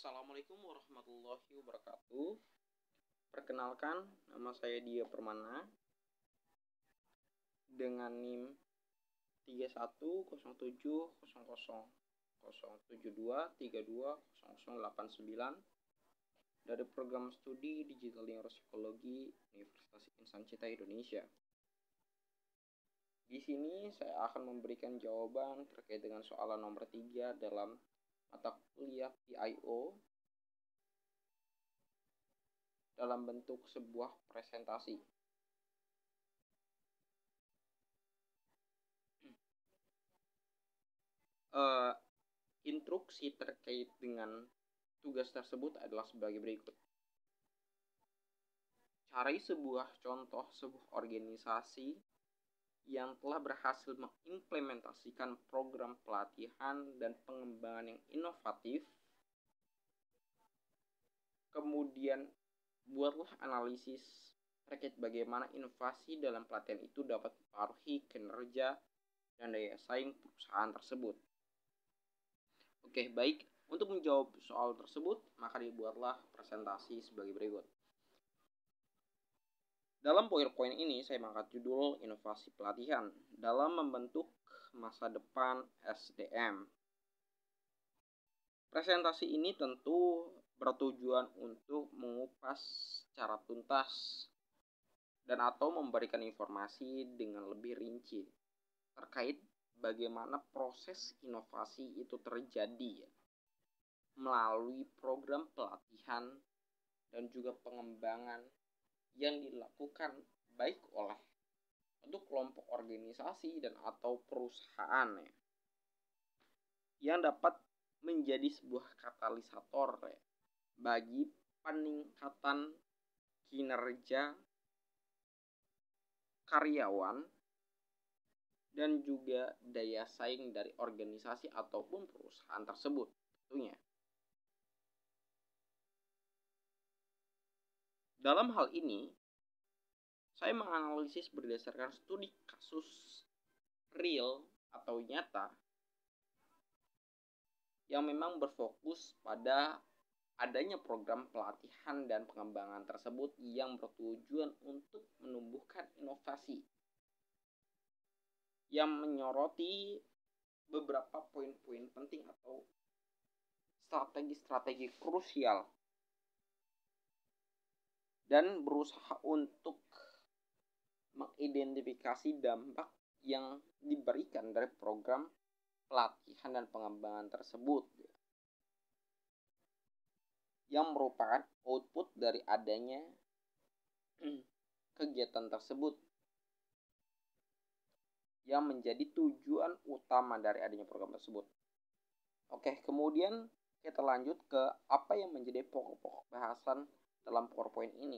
Assalamualaikum warahmatullahi wabarakatuh. Perkenalkan, nama saya Dia Permana dengan NIM 3107000072320089 dari program studi Digital Neuropsikologi Universitas Insan Cita Indonesia. Di sini saya akan memberikan jawaban terkait dengan soalan nomor 3 dalam mata kuliah PIO dalam bentuk sebuah presentasi. Instruksi terkait dengan tugas tersebut adalah sebagai berikut. Cari sebuah contoh sebuah organisasi yang telah berhasil mengimplementasikan program pelatihan dan pengembangan yang inovatif. Kemudian buatlah analisis terkait bagaimana inovasi dalam pelatihan itu dapat mempengaruhi kinerja dan daya saing perusahaan tersebut. Oke, baik. Untuk menjawab soal tersebut, maka dibuatlah presentasi sebagai berikut. Dalam PowerPoint ini, saya mengangkat judul Inovasi Pelatihan dalam membentuk masa depan SDM. Presentasi ini tentu bertujuan untuk mengupas secara tuntas dan atau memberikan informasi dengan lebih rinci terkait bagaimana proses inovasi itu terjadi melalui program pelatihan dan juga pengembangan yang dilakukan baik oleh untuk kelompok organisasi dan atau perusahaan yang dapat menjadi sebuah katalisator bagi peningkatan kinerja karyawan dan juga daya saing dari organisasi ataupun perusahaan tersebut tentunya. Dalam hal ini, saya menganalisis berdasarkan studi kasus real atau nyata yang memang berfokus pada adanya program pelatihan dan pengembangan tersebut yang bertujuan untuk menumbuhkan inovasi yang menyoroti beberapa poin-poin penting atau strategi-strategi krusial dan berusaha untuk mengidentifikasi dampak yang diberikan dari program pelatihan dan pengembangan tersebut yang merupakan output dari adanya kegiatan tersebut yang menjadi tujuan utama dari adanya program tersebut. Oke, kemudian kita lanjut ke apa yang menjadi pokok-pokok bahasan dalam PowerPoint ini.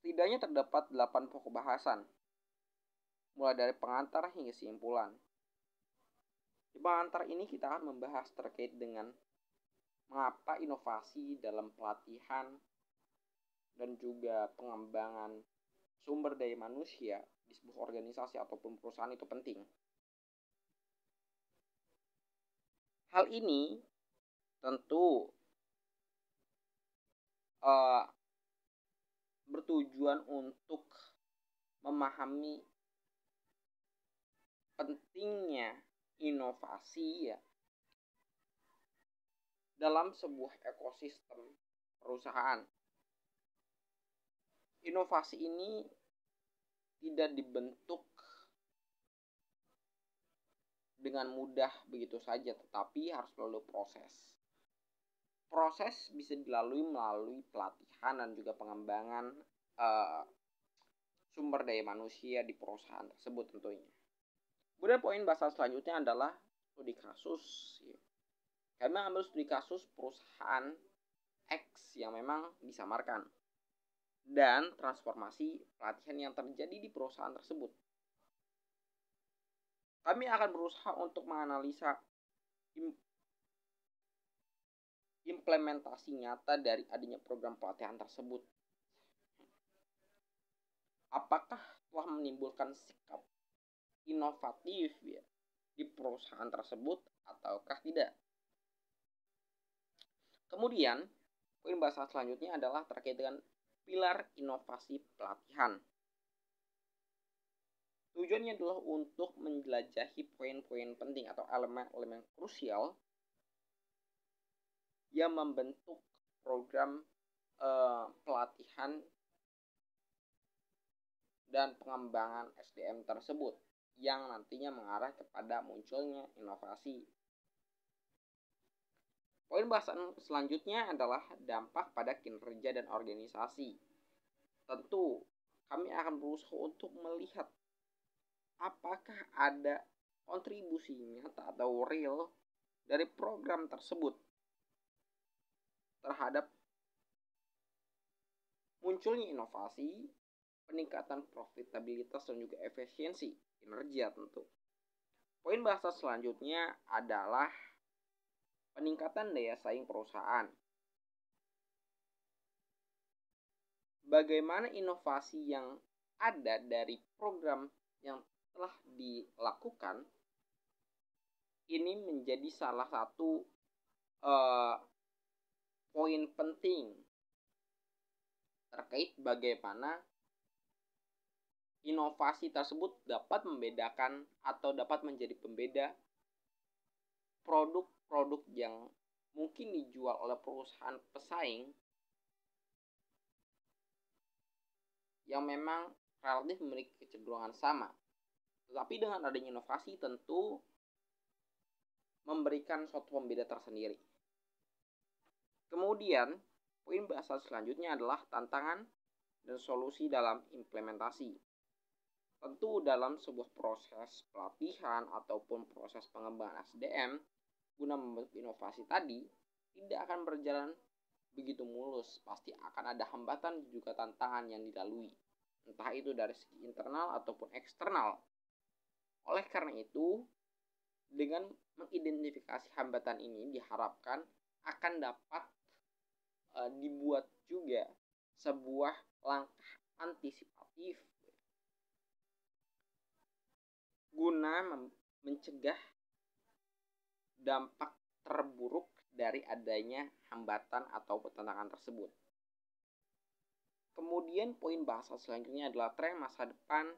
Setidaknya terdapat 8 pokok bahasan, mulai dari pengantar hingga kesimpulan. Di pengantar ini kita akan membahas terkait dengan mengapa inovasi dalam pelatihan dan juga pengembangan sumber daya manusia di sebuah organisasi ataupun perusahaan itu penting. Hal ini tentu bertujuan untuk memahami pentingnya inovasi dalam sebuah ekosistem perusahaan. Inovasi ini tidak dibentuk dengan mudah begitu saja, tetapi harus melalui proses. Proses bisa dilalui melalui pelatihan dan juga pengembangan sumber daya manusia di perusahaan tersebut tentunya. Kemudian poin bahasan selanjutnya adalah studi kasus. Kami mengambil studi kasus perusahaan X yang memang disamarkan dan transformasi pelatihan yang terjadi di perusahaan tersebut. Kami akan berusaha untuk menganalisa implementasi nyata dari adanya program pelatihan tersebut. Apakah telah menimbulkan sikap inovatif di perusahaan tersebut ataukah tidak. Kemudian, poin bahasan selanjutnya adalah terkait dengan pilar inovasi pelatihan. Tujuannya adalah untuk menjelajahi poin-poin penting atau elemen-elemen krusial yang membentuk program pelatihan dan pengembangan SDM tersebut yang nantinya mengarah kepada munculnya inovasi. Poin bahasan selanjutnya adalah dampak pada kinerja dan organisasi. Tentu, kami akan berusaha untuk melihat apakah ada kontribusi nyata atau real dari program tersebut terhadap munculnya inovasi, peningkatan profitabilitas dan juga efisiensi kinerja tentu. Poin bahasan selanjutnya adalah peningkatan daya saing perusahaan. Bagaimana inovasi yang ada dari program yang telah dilakukan ini menjadi salah satu poin penting terkait bagaimana inovasi tersebut dapat membedakan atau dapat menjadi pembeda produk-produk yang mungkin dijual oleh perusahaan pesaing yang memang relatif memiliki kecenderungan sama. Tetapi dengan adanya inovasi tentu memberikan suatu pembeda tersendiri. Kemudian, poin bahasan selanjutnya adalah tantangan dan solusi dalam implementasi. Tentu dalam sebuah proses pelatihan ataupun proses pengembangan SDM guna membentuk inovasi tadi tidak akan berjalan begitu mulus. Pasti akan ada hambatan dan juga tantangan yang dilalui. Entah itu dari segi internal ataupun eksternal. Oleh karena itu, dengan mengidentifikasi hambatan ini diharapkan akan dapat dibuat juga sebuah langkah antisipatif guna mencegah dampak terburuk dari adanya hambatan atau tantangan tersebut. Kemudian poin bahasan selanjutnya adalah tren masa depan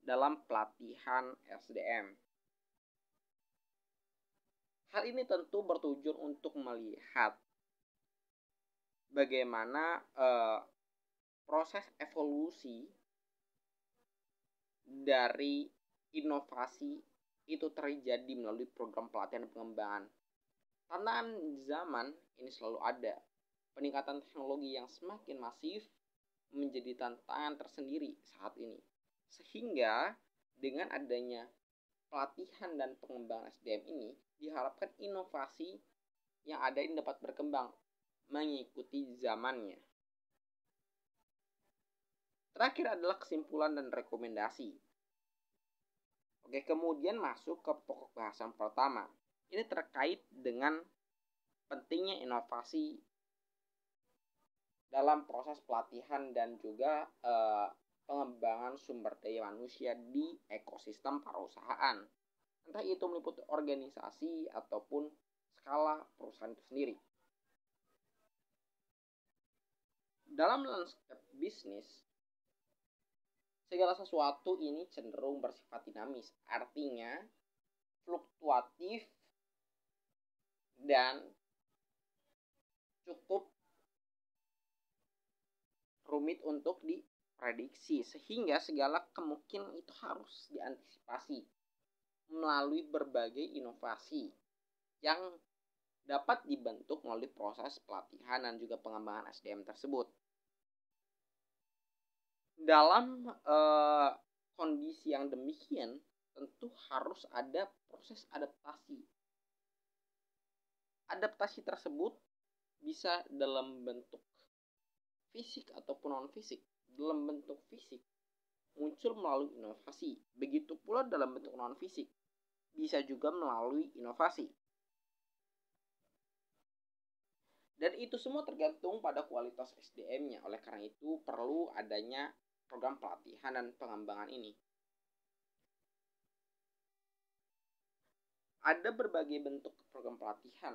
dalam pelatihan SDM. Hal ini tentu bertujuan untuk melihat bagaimana proses evolusi dari inovasi itu terjadi melalui program pelatihan dan pengembangan. Tantangan zaman ini selalu ada. Peningkatan teknologi yang semakin masif menjadi tantangan tersendiri saat ini. Sehingga dengan adanya pelatihan dan pengembangan SDM ini diharapkan inovasi yang ada ini dapat berkembang mengikuti zamannya. Terakhir adalah kesimpulan dan rekomendasi. Oke, kemudian masuk ke pokok bahasan pertama. Ini terkait dengan pentingnya inovasi dalam proses pelatihan dan juga pengembangan sumber daya manusia di ekosistem perusahaan. Entah itu meliputi organisasi ataupun skala perusahaan itu sendiri. Dalam lanskap bisnis, segala sesuatu ini cenderung bersifat dinamis, artinya fluktuatif dan cukup rumit untuk diprediksi, sehingga segala kemungkinan itu harus diantisipasi melalui berbagai inovasi yang dapat dibentuk melalui proses pelatihan dan juga pengembangan SDM tersebut. Dalam kondisi yang demikian, tentu harus ada proses adaptasi. Adaptasi tersebut bisa dalam bentuk fisik ataupun non-fisik. Dalam bentuk fisik muncul melalui inovasi. Begitu pula dalam bentuk non-fisik bisa juga melalui inovasi. Dan itu semua tergantung pada kualitas SDM-nya. Oleh karena itu perlu adanya program pelatihan dan pengembangan ini. Ada berbagai bentuk program pelatihan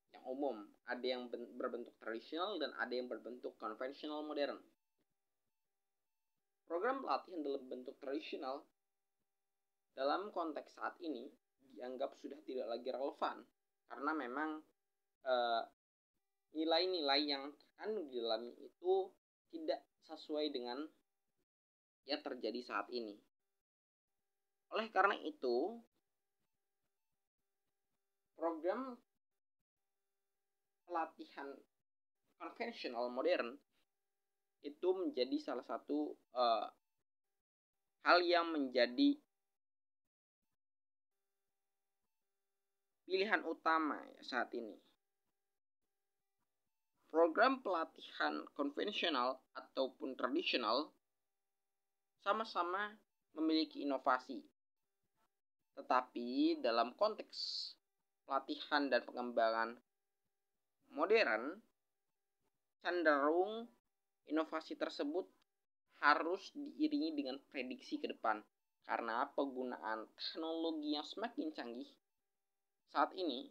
yang umum, ada yang berbentuk tradisional dan ada yang berbentuk konvensional modern. Program pelatihan dalam bentuk tradisional dalam konteks saat ini dianggap sudah tidak lagi relevan karena memang nilai-nilai yang terkandung di dalamnya itu tidak sesuai dengan yang terjadi saat ini. Oleh karena itu, program pelatihan konvensional modern itu menjadi salah satu hal yang menjadi pilihan utama saat ini. Program pelatihan konvensional ataupun tradisional sama-sama memiliki inovasi. Tetapi dalam konteks pelatihan dan pengembangan modern, cenderung inovasi tersebut harus diiringi dengan prediksi ke depan. Karena penggunaan teknologi yang semakin canggih saat ini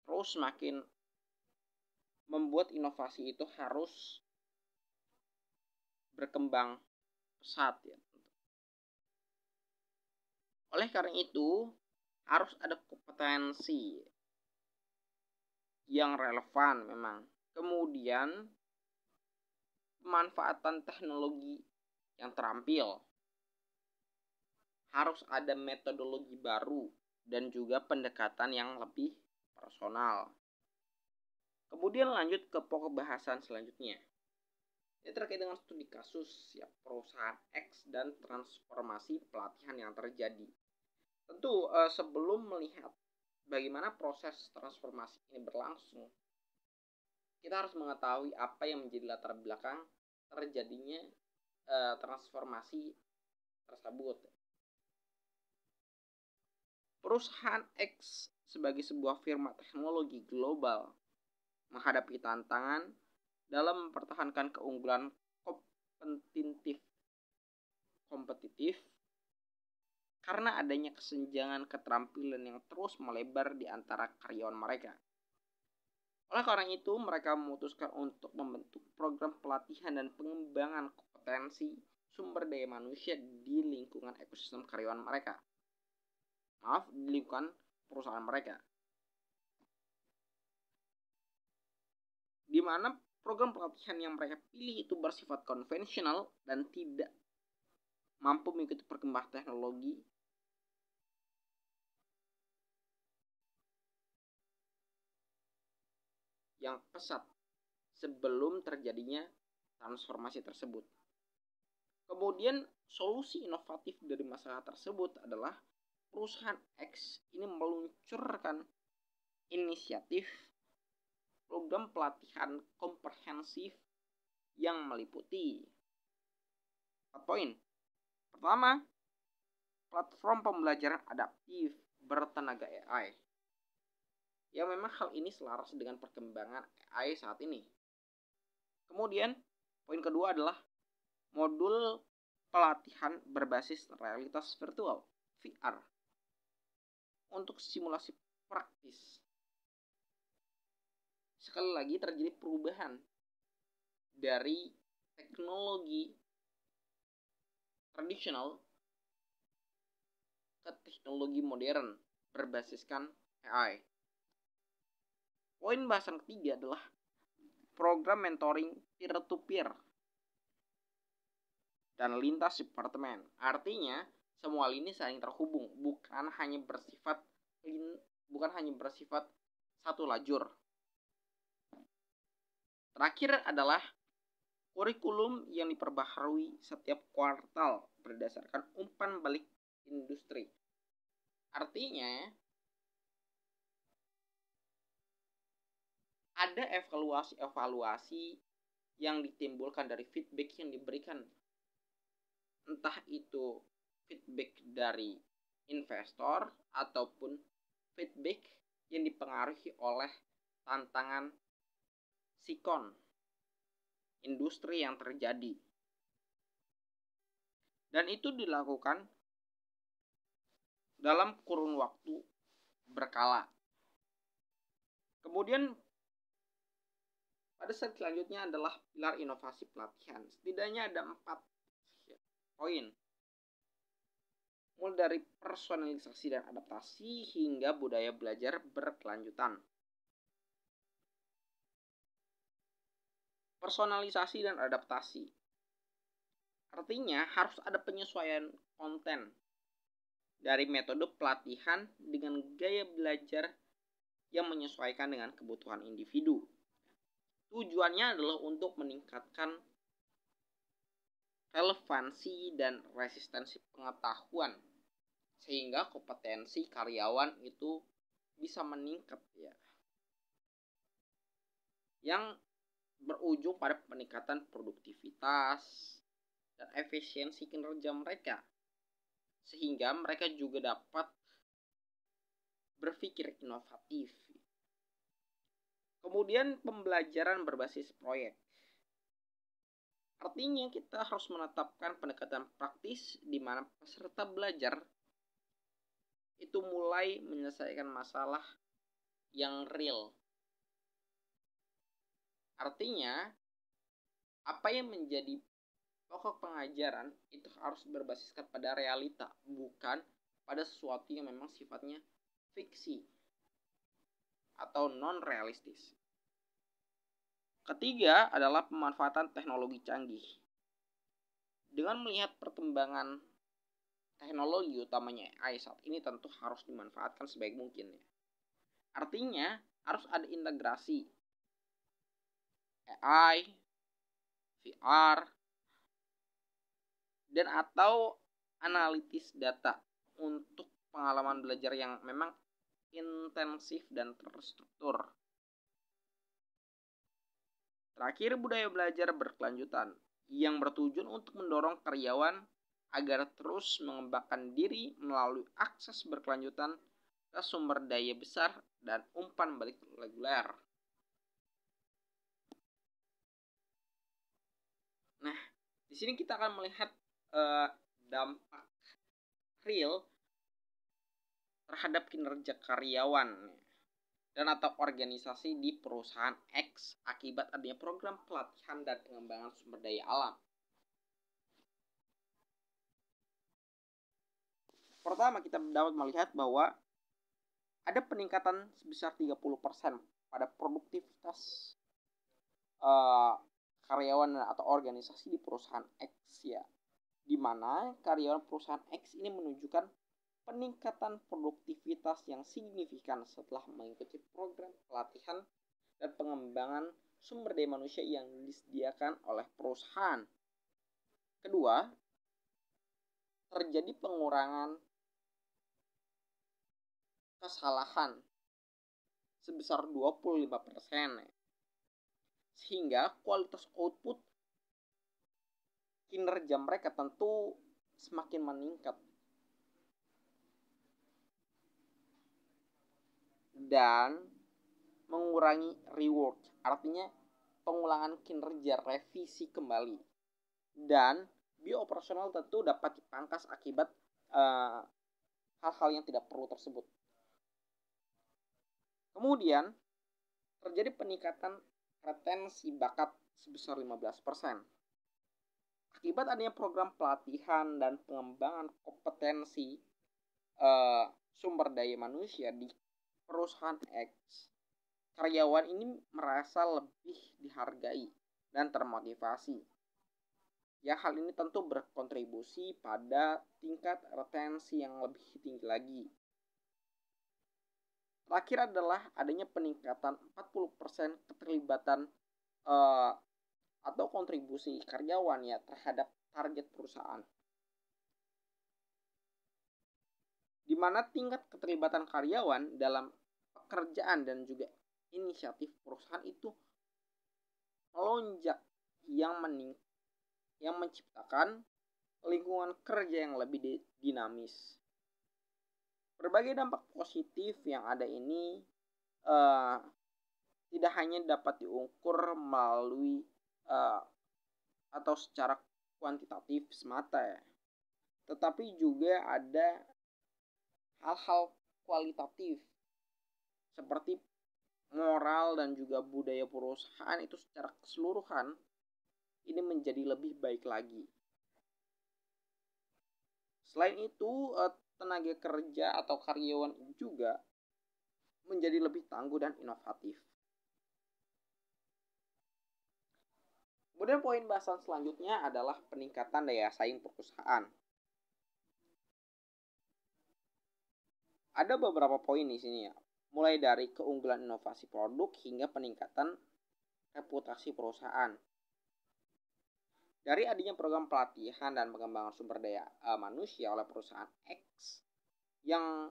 terus semakin membuat inovasi itu harus berkembang pesat ya. Oleh karena itu harus ada kompetensi yang relevan memang. Kemudian pemanfaatan teknologi yang terampil. Harus ada metodologi baru dan juga pendekatan yang lebih personal. Kemudian lanjut ke pokok bahasan selanjutnya. Ini terkait dengan studi kasus ya, perusahaan X dan transformasi pelatihan yang terjadi. Tentu sebelum melihat bagaimana proses transformasi ini berlangsung, kita harus mengetahui apa yang menjadi latar belakang terjadinya transformasi tersebut. Perusahaan X sebagai sebuah firma teknologi global menghadapi tantangan dalam mempertahankan keunggulan kompetitif karena adanya kesenjangan keterampilan yang terus melebar di antara karyawan mereka. Oleh karena itu, mereka memutuskan untuk membentuk program pelatihan dan pengembangan kompetensi sumber daya manusia di lingkungan ekosistem karyawan mereka. Di lingkungan perusahaan mereka. Di mana program pelatihan yang mereka pilih itu bersifat konvensional dan tidak mampu mengikuti perkembangan teknologi yang pesat sebelum terjadinya transformasi tersebut. Kemudian solusi inovatif dari masalah tersebut adalah perusahaan X ini meluncurkan inisiatif program pelatihan komprehensif yang meliputi 4 poin. Pertama, platform pembelajaran adaptif bertenaga AI. Ya memang hal ini selaras dengan perkembangan AI saat ini. Kemudian, poin kedua adalah modul pelatihan berbasis realitas virtual (VR) untuk simulasi praktis. Sekali lagi terjadi perubahan dari teknologi tradisional ke teknologi modern berbasiskan AI. Poin bahasan ketiga adalah program mentoring peer-to-peer dan lintas departemen. Artinya semua lini saling terhubung, bukan hanya bersifat satu lajur. Terakhir adalah kurikulum yang diperbaharui setiap kuartal berdasarkan umpan balik industri. Artinya ada evaluasi yang ditimbulkan dari feedback yang diberikan. Entah itu feedback dari investor ataupun feedback yang dipengaruhi oleh tantangan sikon industri yang terjadi. Dan itu dilakukan dalam kurun waktu berkala. Kemudian pada slide selanjutnya adalah pilar inovasi pelatihan. Setidaknya ada 4 poin. Mulai dari personalisasi dan adaptasi hingga budaya belajar berkelanjutan. Personalisasi dan adaptasi. Artinya harus ada penyesuaian konten dari metode pelatihan dengan gaya belajar yang menyesuaikan dengan kebutuhan individu. Tujuannya adalah untuk meningkatkan relevansi dan resistensi pengetahuan sehingga kompetensi karyawan itu bisa meningkat ya. Yang berujung pada peningkatan produktivitas dan efisiensi kinerja mereka sehingga mereka juga dapat berpikir inovatif. Kemudian pembelajaran berbasis proyek. Artinya kita harus menetapkan pendekatan praktis di mana peserta belajar itu mulai menyelesaikan masalah yang real. Artinya apa yang menjadi pokok pengajaran itu harus berbasiskan pada realita, bukan pada sesuatu yang memang sifatnya fiksi atau non-realistis. Ketiga adalah pemanfaatan teknologi canggih. Dengan melihat perkembangan teknologi utamanya AI saat ini tentu harus dimanfaatkan sebaik mungkin ya. Artinya harus ada integrasi AI, VR, dan atau analitis data untuk pengalaman belajar yang memang intensif dan terstruktur. Terakhir, budaya belajar berkelanjutan yang bertujuan untuk mendorong karyawan agar terus mengembangkan diri melalui akses berkelanjutan ke sumber daya besar dan umpan balik reguler. Nah, di sini kita akan melihat dampak real terhadap kinerja karyawan dan atau organisasi di perusahaan X akibat adanya program pelatihan dan pengembangan sumber daya alam. Pertama, kita dapat melihat bahwa ada peningkatan sebesar 30% pada produktivitas karyawan atau organisasi di perusahaan X ya. Di mana karyawan perusahaan X ini menunjukkan peningkatan produktivitas yang signifikan setelah mengikuti program pelatihan dan pengembangan sumber daya manusia yang disediakan oleh perusahaan. Kedua, terjadi pengurangan kesalahan sebesar 25%, sehingga kualitas output kinerja mereka tentu semakin meningkat. Dan mengurangi reward, artinya pengulangan kinerja revisi kembali. Dan biooperasional tentu dapat dipangkas akibat hal-hal yang tidak perlu tersebut. Kemudian terjadi peningkatan retensi bakat sebesar 15%. Akibat adanya program pelatihan dan pengembangan kompetensi sumber daya manusia di perusahaan X, karyawan ini merasa lebih dihargai dan termotivasi. Ya, hal ini tentu berkontribusi pada tingkat retensi yang lebih tinggi lagi. Terakhir adalah adanya peningkatan 40% keterlibatan atau kontribusi karyawan ya terhadap target perusahaan. Di mana tingkat keterlibatan karyawan dalam pekerjaan dan juga inisiatif perusahaan itu melonjak yang menciptakan lingkungan kerja yang lebih dinamis. Berbagai dampak positif yang ada ini tidak hanya dapat diukur melalui atau secara kuantitatif semata ya, tetapi juga ada hal-hal kualitatif seperti moral dan juga budaya perusahaan itu secara keseluruhan ini menjadi lebih baik lagi. Selain itu, tenaga kerja atau karyawan juga menjadi lebih tangguh dan inovatif. Kemudian poin bahasan selanjutnya adalah peningkatan daya saing perusahaan. Ada beberapa poin di sini ya, mulai dari keunggulan inovasi produk hingga peningkatan reputasi perusahaan. Dari adanya program pelatihan dan pengembangan sumber daya manusia oleh perusahaan X yang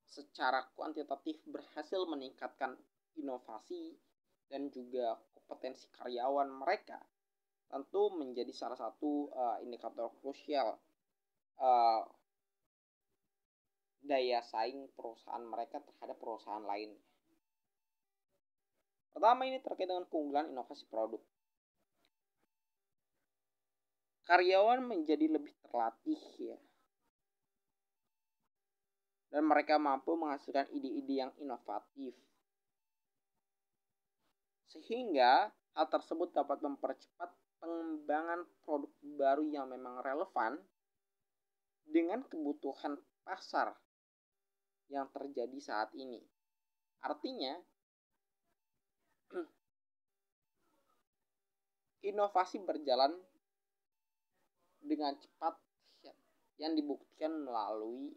secara kuantitatif berhasil meningkatkan inovasi dan juga kompetensi karyawan mereka, tentu menjadi salah satu indikator krusial daya saing perusahaan mereka terhadap perusahaan lain. Pertama, ini terkait dengan keunggulan inovasi produk. Karyawan menjadi lebih terlatih ya, dan mereka mampu menghasilkan ide-ide yang inovatif, sehingga hal tersebut dapat mempercepat pengembangan produk baru yang memang relevan dengan kebutuhan pasar yang terjadi saat ini. Artinya, inovasi berjalan dengan cepat yang dibuktikan melalui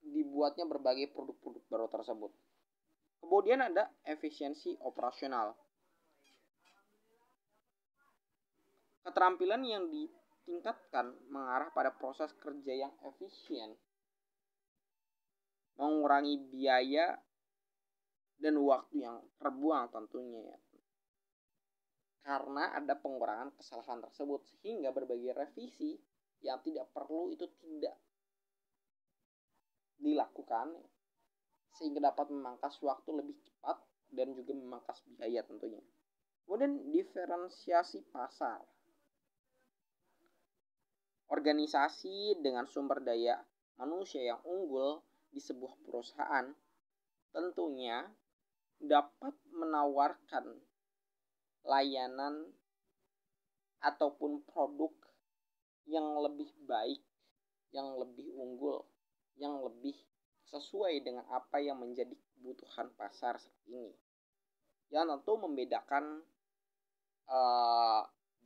dibuatnya berbagai produk-produk baru tersebut. Kemudian ada efisiensi operasional. Keterampilan yang ditingkatkan mengarah pada proses kerja yang efisien, mengurangi biaya dan waktu yang terbuang tentunya ya. Karena ada pengurangan kesalahan tersebut, sehingga berbagai revisi yang tidak perlu itu tidak dilakukan, sehingga dapat memangkas waktu lebih cepat dan juga memangkas biaya tentunya. Kemudian diferensiasi pasar. Organisasi dengan sumber daya manusia yang unggul di sebuah perusahaan tentunya dapat menawarkan layanan ataupun produk yang lebih baik, yang lebih unggul, yang lebih sesuai dengan apa yang menjadi kebutuhan pasar saat ini. Yang tentu membedakan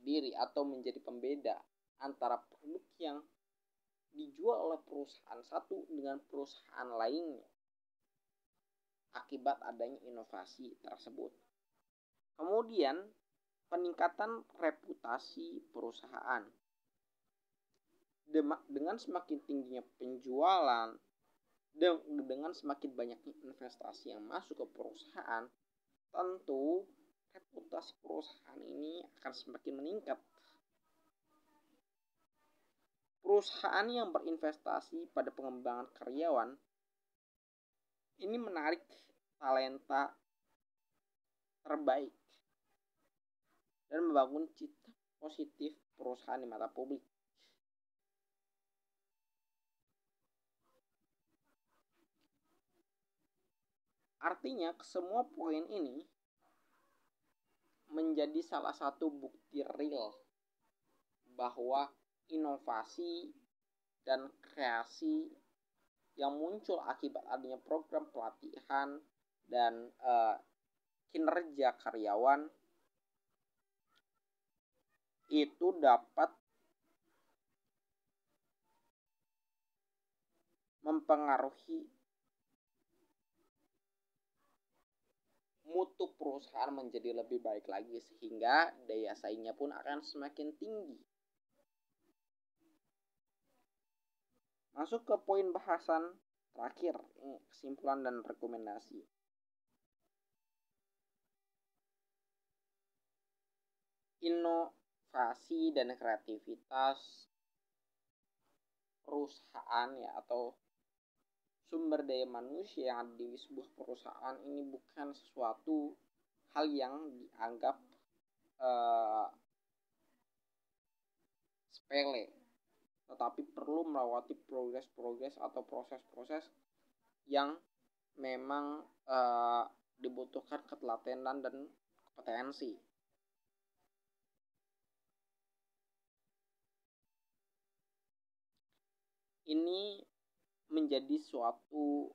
diri atau menjadi pembeda antara produk yang dijual oleh perusahaan satu dengan perusahaan lainnya akibat adanya inovasi tersebut. Kemudian peningkatan reputasi perusahaan. Dengan semakin tingginya penjualan, dengan semakin banyaknya investasi yang masuk ke perusahaan, tentu reputasi perusahaan ini akan semakin meningkat. Perusahaan yang berinvestasi pada pengembangan karyawan ini menarik talenta terbaik dan membangun citra positif perusahaan di mata publik. Artinya, semua poin ini menjadi salah satu bukti real bahwa inovasi dan kreasi yang muncul akibat adanya program pelatihan dan kinerja karyawan itu dapat mempengaruhi mutu perusahaan menjadi lebih baik lagi, sehingga daya saingnya pun akan semakin tinggi. Masuk ke poin bahasan terakhir, kesimpulan dan rekomendasi. Inovasi dan kreativitas perusahaan ya, atau sumber daya manusia yang ada di sebuah perusahaan ini bukan sesuatu hal yang dianggap sepele, tetapi perlu melewati progres-progres atau proses-proses yang memang dibutuhkan ketelatenan dan kompetensi. Ini menjadi suatu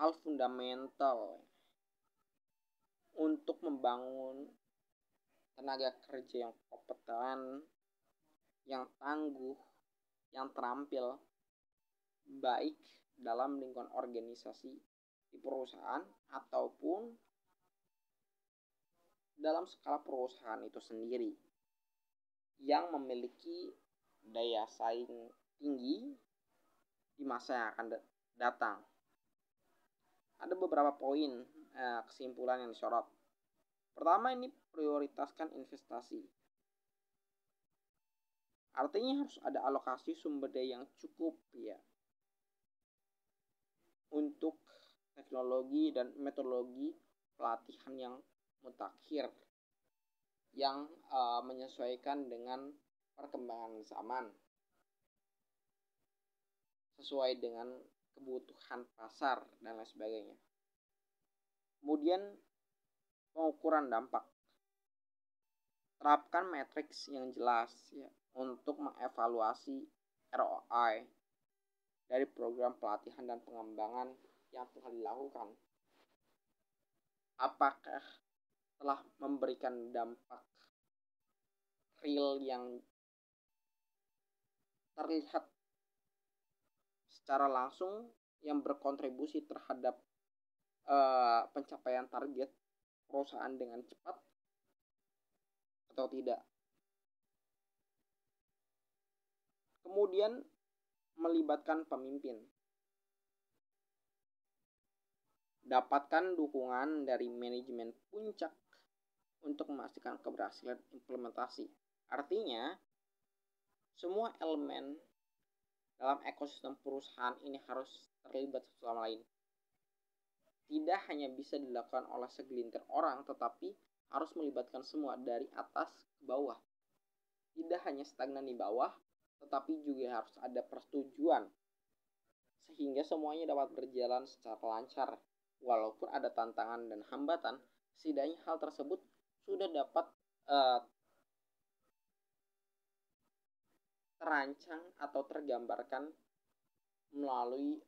hal fundamental untuk membangun tenaga kerja yang kompeten, yang tangguh, yang terampil, baik dalam lingkungan organisasi di perusahaan ataupun dalam skala perusahaan itu sendiri yang memiliki daya saing tinggi di masa yang akan datang. Ada beberapa poin kesimpulan yang disorot. Pertama, ini prioritaskan investasi. Artinya harus ada alokasi sumber daya yang cukup ya untuk teknologi dan metodologi pelatihan yang mutakhir yang menyesuaikan dengan perkembangan zaman sesuai dengan kebutuhan pasar dan lain sebagainya. Kemudian pengukuran dampak. Terapkan matriks yang jelas ya untuk mengevaluasi ROI dari program pelatihan dan pengembangan yang telah dilakukan. Apakah telah memberikan dampak real yang terlihat secara langsung yang berkontribusi terhadap pencapaian target perusahaan dengan cepat atau tidak. Kemudian melibatkan pemimpin. Dapatkan dukungan dari manajemen puncak untuk memastikan keberhasilan implementasi. Artinya, semua elemen dalam ekosistem perusahaan ini harus terlibat satu sama lain. Tidak hanya bisa dilakukan oleh segelintir orang, tetapi harus melibatkan semua dari atas ke bawah. Tidak hanya stagnan di bawah, tetapi juga harus ada persetujuan sehingga semuanya dapat berjalan secara lancar. Walaupun ada tantangan dan hambatan, setidaknya hal tersebut sudah dapat terancang atau tergambarkan melalui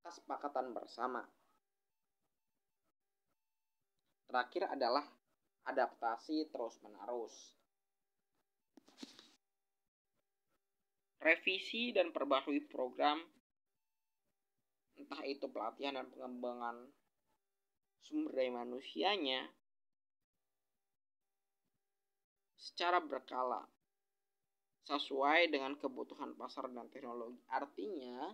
kesepakatan bersama. Terakhir adalah adaptasi terus-menerus. Revisi dan perbarui program, entah itu pelatihan dan pengembangan sumber daya manusianya, secara berkala sesuai dengan kebutuhan pasar dan teknologi. Artinya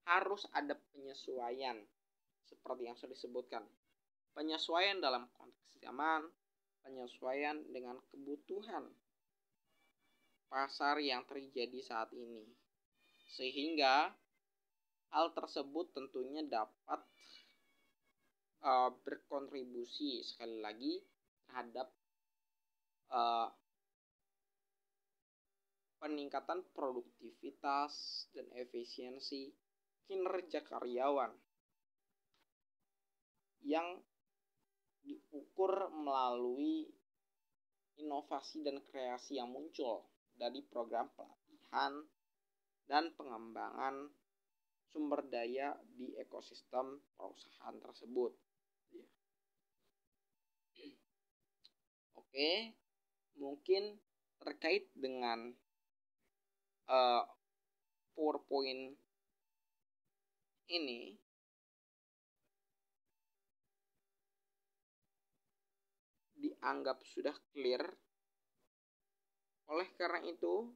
harus ada penyesuaian seperti yang sudah disebutkan. Penyesuaian dalam konteks zaman, penyesuaian dengan kebutuhan pasar yang terjadi saat ini. Sehingga hal tersebut tentunya dapat berkontribusi sekali lagi terhadap peningkatan produktivitas dan efisiensi kinerja karyawan yang diukur melalui inovasi dan kreasi yang muncul dari program pelatihan dan pengembangan sumber daya di ekosistem perusahaan tersebut. Oke, mungkin terkait dengan PowerPoint ini dianggap sudah clear. Oleh karena itu,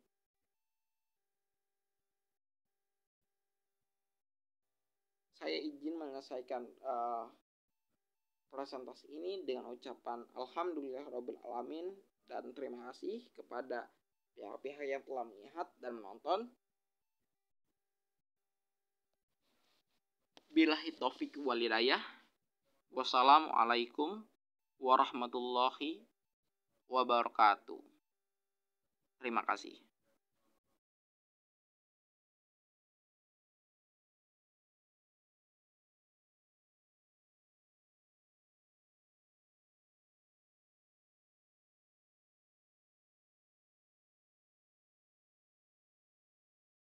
saya izin menyelesaikan presentasi ini dengan ucapan Alhamdulillahirabbil alamin dan terima kasih kepada pihak-pihak yang telah melihat dan menonton. Billahi taufik wal hidayah. Wassalamualaikum warahmatullahi wabarakatuh. Terima kasih.